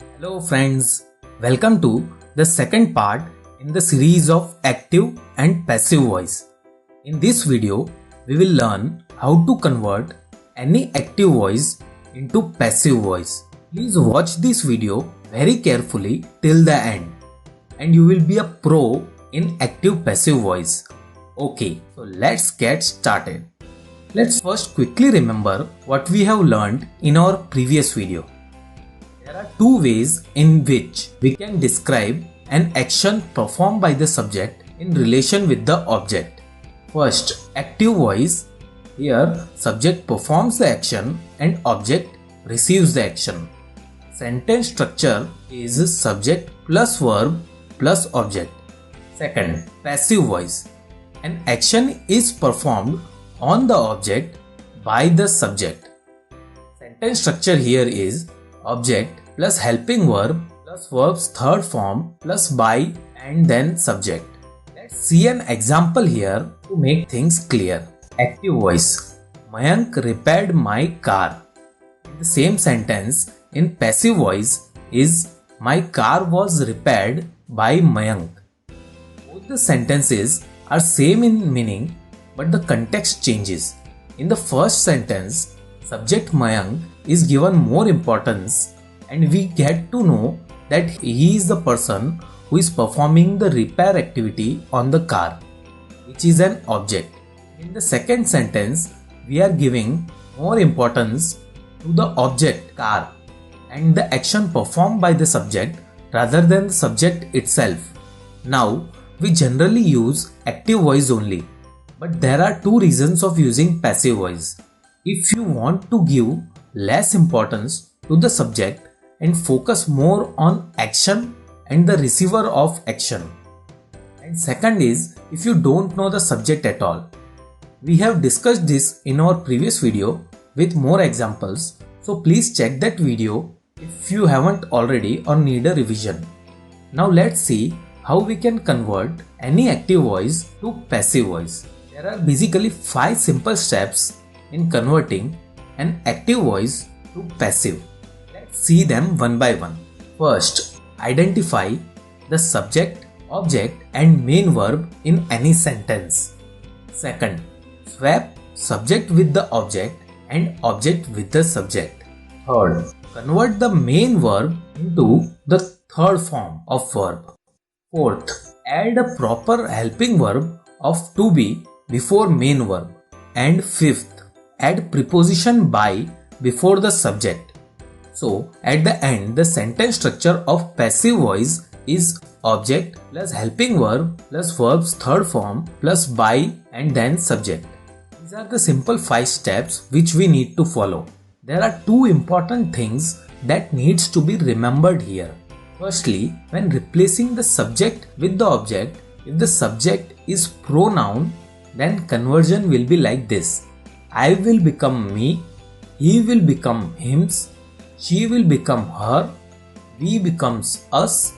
Hello friends, welcome to the second part in the series of active and passive voice. In this video, we will learn how to convert any active voice into passive voice. Please watch this video very carefully till the end and you will be a pro in active passive voice. Okay, so let's get started. Let's first quickly remember what we have learned in our previous video. There are two ways in which we can describe an action performed by the subject in relation with the object. First, active voice. Here, subject performs the action and object receives the action. Sentence structure is subject plus verb plus object. Second, passive voice. An action is performed on the object by the subject. Sentence structure here is object plus helping verb plus verb's third form plus by and then subject. Let's see an example here to make things clear. Active voice. Mayank repaired my car. In the same sentence, in passive voice is my car was repaired by Mayank. Both the sentences are same in meaning, but the context changes. In the first sentence, subject Mayank is given more importance and we get to know that he is the person who is performing the repair activity on the car, which is an object. In the second sentence, we are giving more importance to the object car and the action performed by the subject rather than the subject itself. Now, we generally use active voice only, but there are two reasons of using passive voice. If you want to give less importance to the subject and focus more on action and the receiver of action. And second is if you don't know the subject at all. We have discussed this in our previous video with more examples, so please check that video if you haven't already or need a revision. Now let's see how we can convert any active voice to passive voice. There are basically 5 simple steps in converting an active voice to passive. Let's see them one by one. First, identify the subject, object and main verb in any sentence. Second, swap subject with the object and object with the subject. Third, convert the main verb into the third form of verb. Fourth, add a proper helping verb of to be before main verb. And fifth, add preposition by before the subject. So, at the end, the sentence structure of passive voice is object plus helping verb plus verb's third form plus by and then subject. These are the simple 5 steps which we need to follow. There are 2 important things that needs to be remembered here. Firstly, when replacing the subject with the object, if the subject is pronoun, then conversion will be like this. I will become me, he will become hims, she will become her, we becomes us,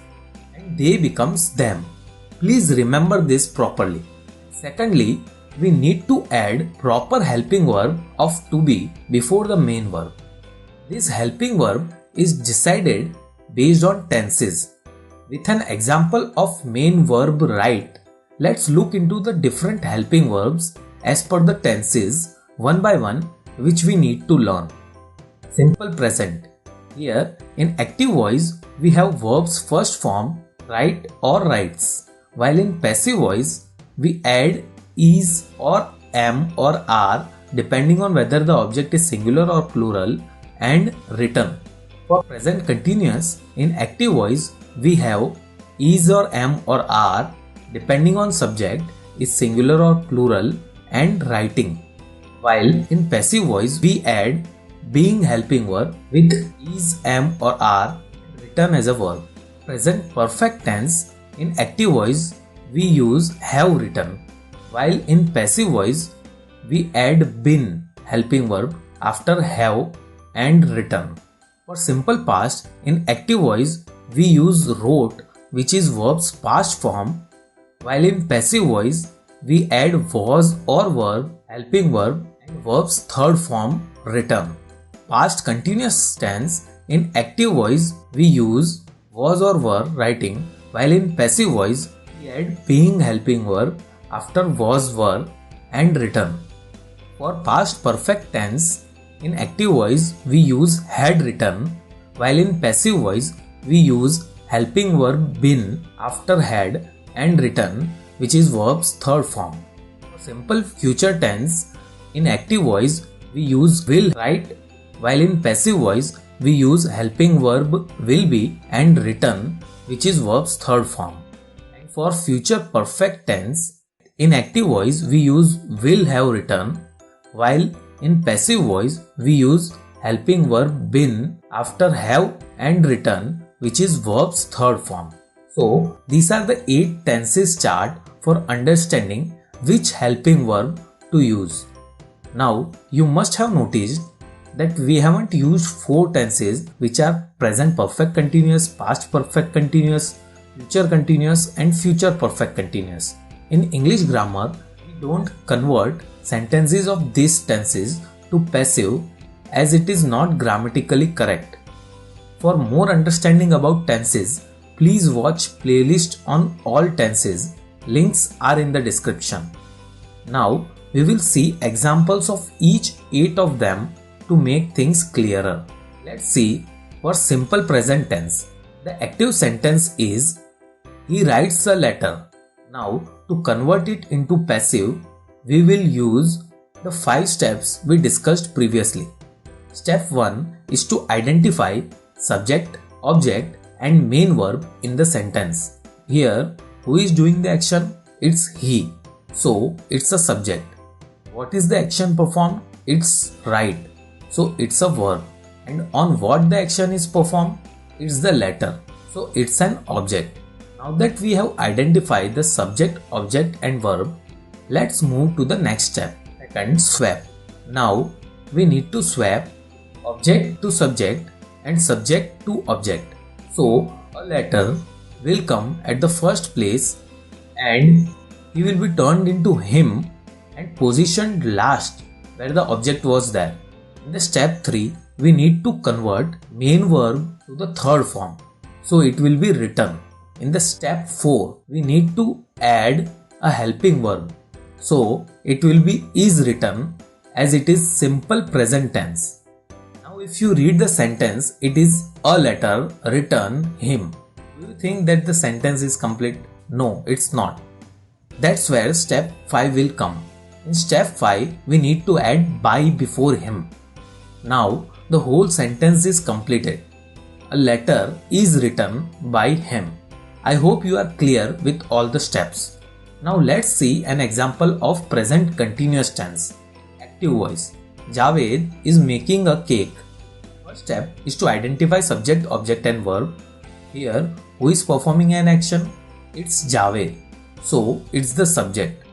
and they becomes them. Please remember this properly. Secondly, we need to add proper helping verb of to be before the main verb. This helping verb is decided based on tenses. With an example of main verb write, let's look into the different helping verbs as per the tenses one by one which we need to learn. Simple present. Here in active voice we have verbs first form write or writes, while in passive voice we add is or am or are depending on whether the object is singular or plural and written. For present continuous, in active voice, we have is or am or are depending on subject is singular or plural and writing. While in passive voice, we add being helping verb with is, am or are written as a verb. Present perfect tense, in active voice, we use have written. While in passive voice, we add been helping verb after have and written. For simple past, in active voice, we use wrote, which is verb's past form, while in passive voice, we add was or verb, helping verb and verb's third form written. Past continuous tense In active voice, we use was or were writing, while in passive voice, we add being helping verb after was, were and written. For past perfect tense, in active voice, we use had written, while in passive voice, we use helping verb been after had and written, which is verb's third form. For simple future tense, in active voice, we use will write, while in passive voice, we use helping verb will be and written, which is verb's third form. And for future perfect tense, in active voice, we use will have written, while in passive voice, we use helping verb been after have and written, which is verb's third form. So, these are the 8 tenses chart for understanding which helping verb to use. Now, you must have noticed that we haven't used 4 tenses which are present perfect continuous, past perfect continuous, future continuous and future perfect continuous. In English grammar, we don't convert sentences of these tenses to passive as it is not grammatically correct. For more understanding about tenses, please watch playlist on all tenses. Links are in the description. Now we will see examples of each 8 of them to make things clearer. Let's see. For simple present tense, the active sentence is he writes a letter. Now to convert it into passive, we will use the 5 steps we discussed previously. Step 1 is to identify subject, object and main verb in the sentence. Here, who is doing the action? It's he. So, it's a subject. What is the action performed? It's write. So, it's a verb. And on what the action is performed? It's the letter. So, it's an object. Now that we have identified the subject, object and verb, let's move to the next step. Second, swap. Now, we need to swap object to subject and subject to object. So, a letter will come at the first place and he will be turned into him and positioned last where the object was there. In the step 3, we need to convert main verb to the third form. So, it will be written. In the step 4, we need to add a helping verb. So, it will be is written as it is simple present tense. If you read the sentence, it is a letter written him. Do you think that the sentence is complete? No, it's not. That's where step 5 will come. In step 5, we need to add by before him. Now, the whole sentence is completed. A letter is written by him. I hope you are clear with all the steps. Now let's see an example of present continuous tense. Active voice. Javed is making a cake. First step is to identify subject, object and verb. Here, who is performing an action? It's Javed. So, it's the subject.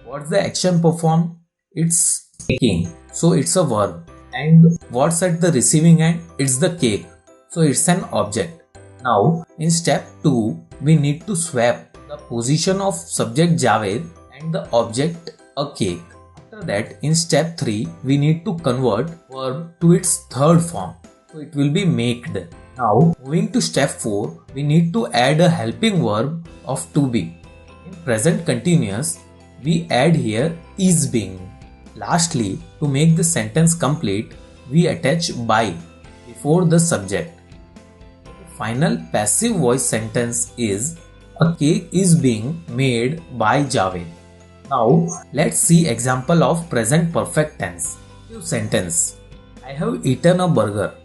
What's the action performed? It's making. So, it's a verb. And what's at the receiving end? It's the cake. So, it's an object. Now, in step 2, we need to swap the position of subject Javed and the object a cake. After that, in step 3, we need to convert verb to its third form. So it will be maked. Now, moving to step 4, we need to add a helping verb of to be. In present continuous, we add here is being. Lastly, to make the sentence complete, we attach by before the subject. The final passive voice sentence is a cake is being made by Javed. Now, let's see example of present perfect tense. Active sentence. I have eaten a burger.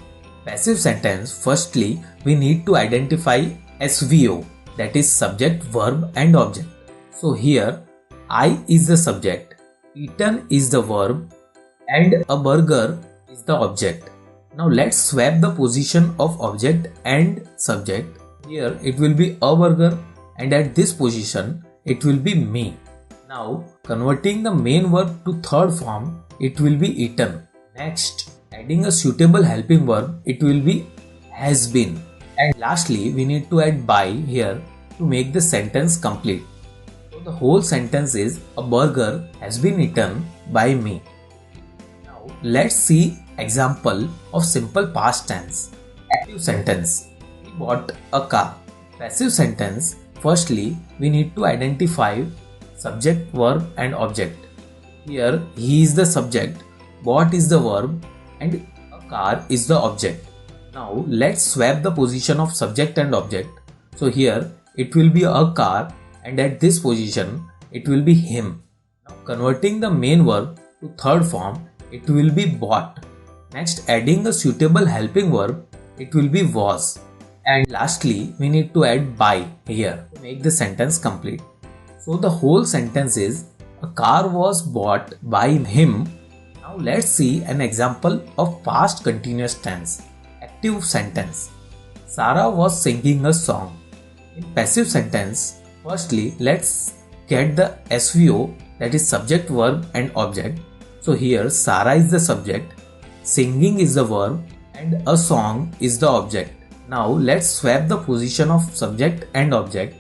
Passive sentence. Firstly, we need to identify SVO, that is subject, verb and object. So here, I is the subject, eaten is the verb and a burger is the object. Now let's swap the position of object and subject. Here it will be a burger and at this position it will be me. Now, converting the main verb to third form, it will be eaten. Next, adding a suitable helping verb, it will be has been. And lastly, we need to add by here to make the sentence complete. So the whole sentence is a burger has been eaten by me. Now, let's see example of simple past tense. Active sentence. He bought a car. Passive sentence. Firstly, we need to identify subject, verb and object. Here, he is the subject, bought is the verb and a car is the object. Now, let's swap the position of subject and object. So here, it will be a car and at this position, it will be him. Now, converting the main verb to third form, it will be bought. Next, adding a suitable helping verb, it will be was. And lastly, we need to add by here to make the sentence complete. So the whole sentence is, a car was bought by him. Now let's see an example of past continuous tense. Active sentence. Sarah was singing a song. In passive sentence, firstly let's get the SVO, that is subject, verb and object. So here Sarah is the subject, singing is the verb and a song is the object. Now let's swap the position of subject and object.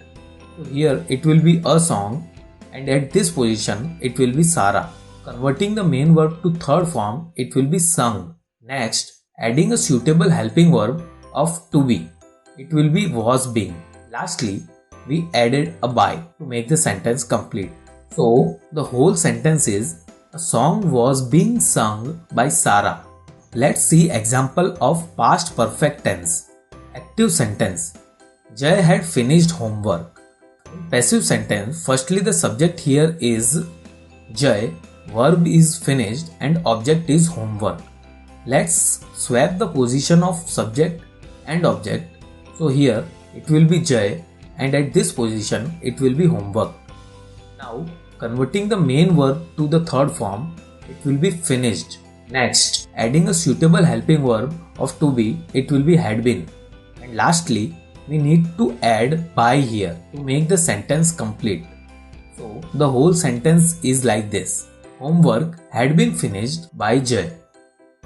So here it will be a song and at this position it will be Sarah. Converting the main verb to third form, it will be sung. Next, adding a suitable helping verb of to be, it will be was being. Lastly, we added a by to make the sentence complete. So the whole sentence is, a song was being sung by Sarah. Let's see example of past perfect tense. Active sentence. Jay had finished homework. In passive sentence, firstly the subject here is Jay, verb is finished and object is homework. Let's swap the position of subject and object. So here it will be Jay and at this position it will be homework. Now converting the main verb to the third form, it will be finished. Next, adding a suitable helping verb of to be, it will be had been. And lastly, we need to add by here to make the sentence complete. So the whole sentence is like this. Homework had been finished by Jay.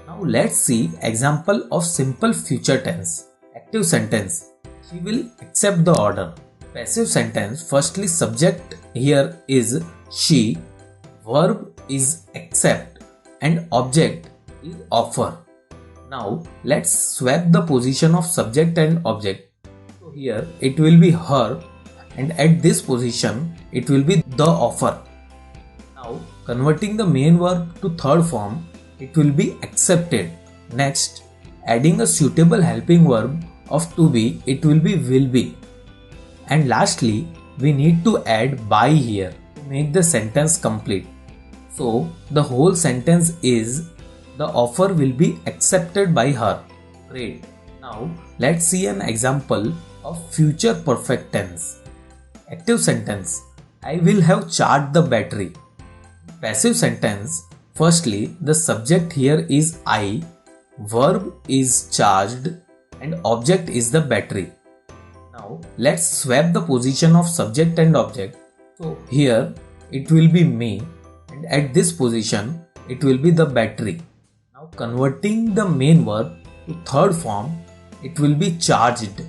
Now let's see example of simple future tense. Active sentence. She will accept the order. Passive sentence. Firstly subject here is she, verb is accept and object is offer. Now let's swap the position of subject and object. So here it will be her and at this position it will be the offer. Now converting the main verb to third form, it will be accepted. Next, adding a suitable helping verb of to be, it will be. And lastly, we need to add by here to make the sentence complete. So the whole sentence is, the offer will be accepted by her. Great. Now let's see an example of future perfect tense. Active sentence. I will have charged the battery. Passive sentence. Firstly, the subject here is I, verb is charged and object is the battery. Now let's swap the position of subject and object. So here it will be me and at this position it will be the battery. Now converting the main verb to third form, it will be charged.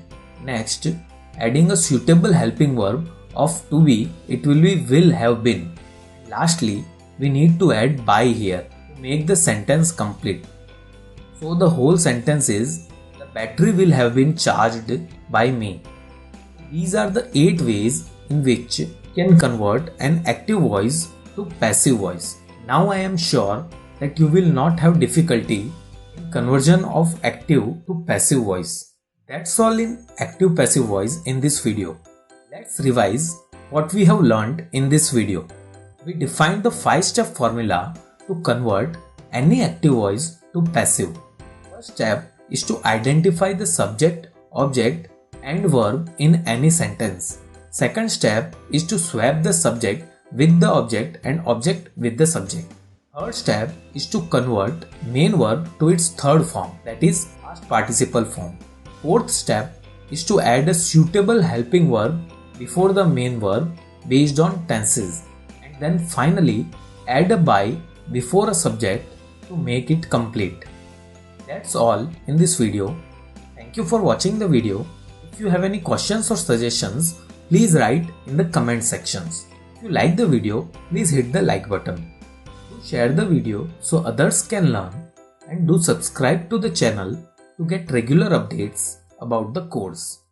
Next, adding a suitable helping verb of to be, it will be will have been. Lastly, we need to add by here to make the sentence complete. So the whole sentence is, the battery will have been charged by me. These are the 8 ways in which you can convert an active voice to passive voice. Now I am sure that you will not have difficulty in conversion of active to passive voice. That's all in active passive voice in this video. Let's revise what we have learned in this video. We defined the 5-step formula to convert any active voice to passive. First step is to identify the subject, object and verb in any sentence. Second step is to swap the subject with the object and object with the subject. Third step is to convert main verb to its third form, that is past participle form. Fourth step is to add a suitable helping verb before the main verb based on tenses. And then finally add a by before a subject to make it complete. That's all in this video. Thank you for watching the video. If you have any questions or suggestions, please write in the comment sections. If you like the video, please hit the like button. Do share the video so others can learn, and do subscribe to the channel to get regular updates about the course.